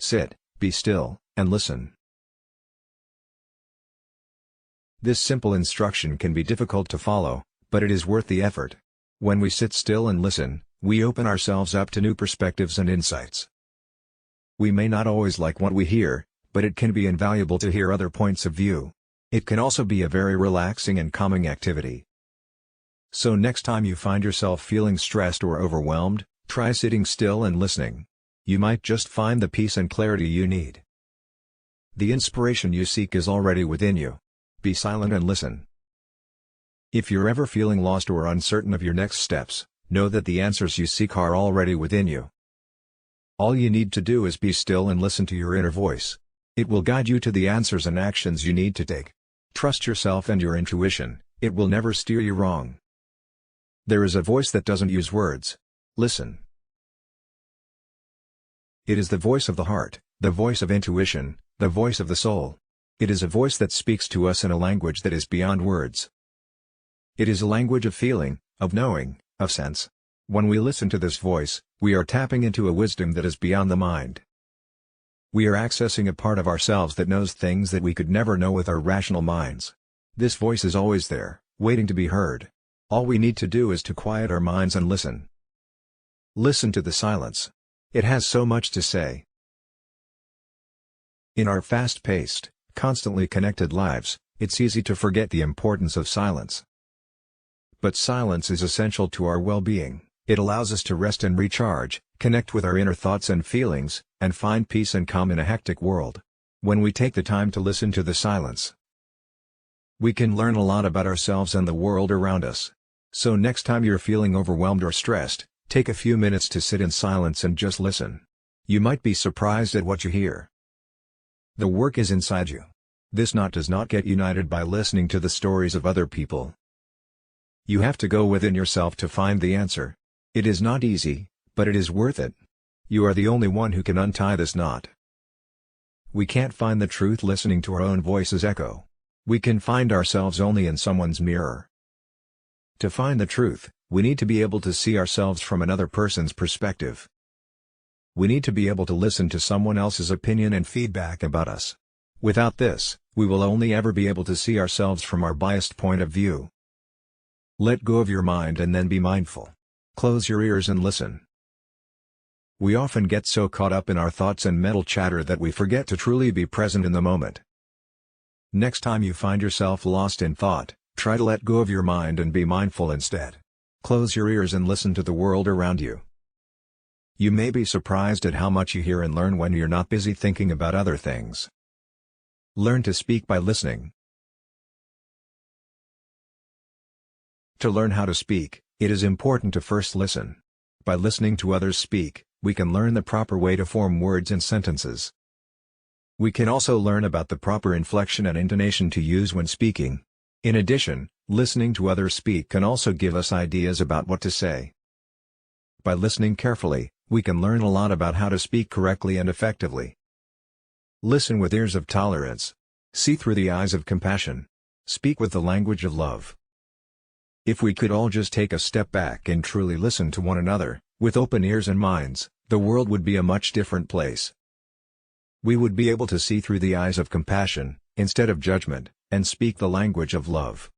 Sit, be still, and listen. This simple instruction can be difficult to follow, but it is worth the effort. When we sit still and listen, we open ourselves up to new perspectives and insights. We may not always like what we hear, but it can be invaluable to hear other points of view. It can also be a very relaxing and calming activity. So next time you find yourself feeling stressed or overwhelmed, try sitting still and listening. You might just find the peace and clarity you need. The inspiration you seek is already within you. Be silent and listen. If you're ever feeling lost or uncertain of your next steps, know that the answers you seek are already within you. All you need to do is be still and listen to your inner voice. It will guide you to the answers and actions you need to take. Trust yourself and your intuition, it will never steer you wrong. There is a voice that doesn't use words. Listen. It is the voice of the heart, the voice of intuition, the voice of the soul. It is a voice that speaks to us in a language that is beyond words. It is a language of feeling, of knowing, of sense. When we listen to this voice, we are tapping into a wisdom that is beyond the mind. We are accessing a part of ourselves that knows things that we could never know with our rational minds. This voice is always there, waiting to be heard. All we need to do is to quiet our minds and listen. Listen to the silence. It has so much to say. In our fast-paced, constantly connected lives, it's easy to forget the importance of silence. But silence is essential to our well-being. It allows us to rest and recharge, connect with our inner thoughts and feelings, and find peace and calm in a hectic world. When we take the time to listen to the silence, we can learn a lot about ourselves and the world around us. So next time you're feeling overwhelmed or stressed, take a few minutes to sit in silence and just listen. You might be surprised at what you hear. The work is inside you. This knot does not get united by listening to the stories of other people. You have to go within yourself to find the answer. It is not easy, but it is worth it. You are the only one who can untie this knot. We can't find the truth listening to our own voice's echo. We can find ourselves only in someone's mirror. To find the truth, we need to be able to see ourselves from another person's perspective. We need to be able to listen to someone else's opinion and feedback about us. Without this, we will only ever be able to see ourselves from our biased point of view. Let go of your mind and then be mindful. Close your ears and listen. We often get so caught up in our thoughts and mental chatter that we forget to truly be present in the moment. Next time you find yourself lost in thought, try to let go of your mind and be mindful instead. Close your ears and listen to the world around you. You may be surprised at how much you hear and learn when you're not busy thinking about other things. Learn to speak by listening. To learn how to speak, it is important to first listen. By listening to others speak, we can learn the proper way to form words and sentences. We can also learn about the proper inflection and intonation to use when speaking. In addition, listening to others speak can also give us ideas about what to say. By listening carefully, we can learn a lot about how to speak correctly and effectively. Listen with ears of tolerance. See through the eyes of compassion. Speak with the language of love. If we could all just take a step back and truly listen to one another, with open ears and minds, the world would be a much different place. We would be able to see through the eyes of compassion, instead of judgment, and speak the language of love.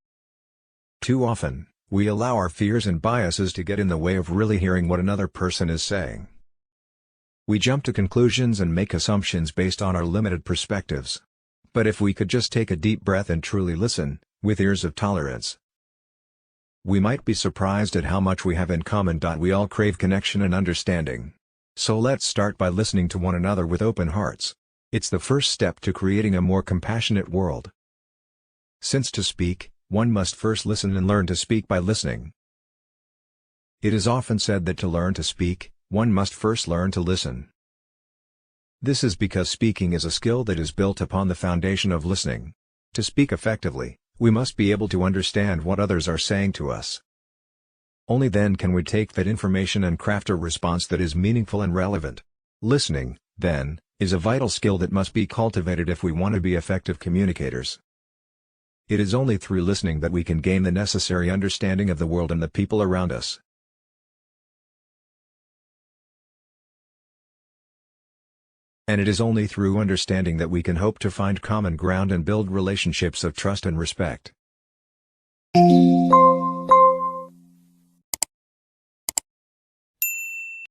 Too often, we allow our fears and biases to get in the way of really hearing what another person is saying. We jump to conclusions and make assumptions based on our limited perspectives. But if we could just take a deep breath and truly listen, with ears of tolerance, we might be surprised at how much we have in common. We all crave connection and understanding. So let's start by listening to one another with open hearts. It's the first step to creating a more compassionate world. Since to speak, one must first listen and learn to speak by listening. It is often said that to learn to speak, one must first learn to listen. This is because speaking is a skill that is built upon the foundation of listening. To speak effectively, we must be able to understand what others are saying to us. Only then can we take that information and craft a response that is meaningful and relevant. Listening, then, is a vital skill that must be cultivated if we want to be effective communicators. It is only through listening that we can gain the necessary understanding of the world and the people around us. And it is only through understanding that we can hope to find common ground and build relationships of trust and respect.